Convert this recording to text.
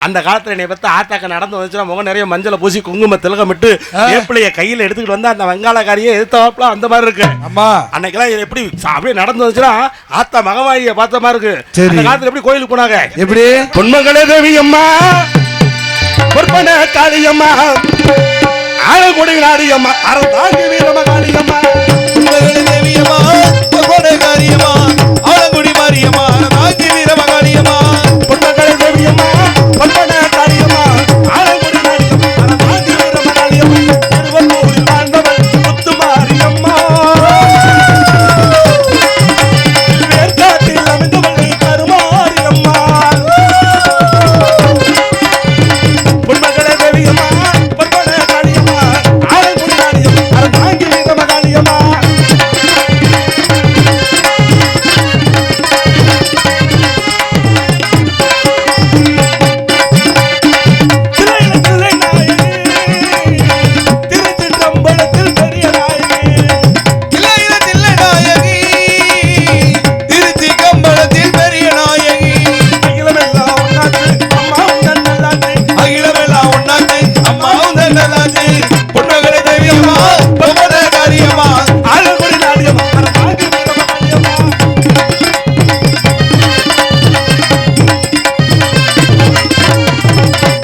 அந்த காலத்துல என்னை பத்தி ஆத்தாக்க நடந்து வந்துச்சுன்னா முகம் நிறைய மஞ்சளை பூசி குங்கும திலகமிட்டு ஏப்பிளைய கையில எடுத்துக்கிட்டு வந்து அந்த வெங்காளக்காரியை எதிர்த்தாப்புல அந்த மாதிரி இருக்கு. ஆமா அன்னைக்கெல்லாம் எப்படி அப்படியே நடந்து வந்துச்சுன்னா ஆத்தா மகமாயிய பார்த்த மாதிரி இருக்கு. அந்த காலத்துல எப்படி கோயிலுக்கு போனாங்க? எப்படி? பொன்மங்களே தேவி அம்மா, பொற்பன காளியம்மா, ஆழகுடி நாடியம்மா, அறந்தாங்கி வீரம காளியம்மா.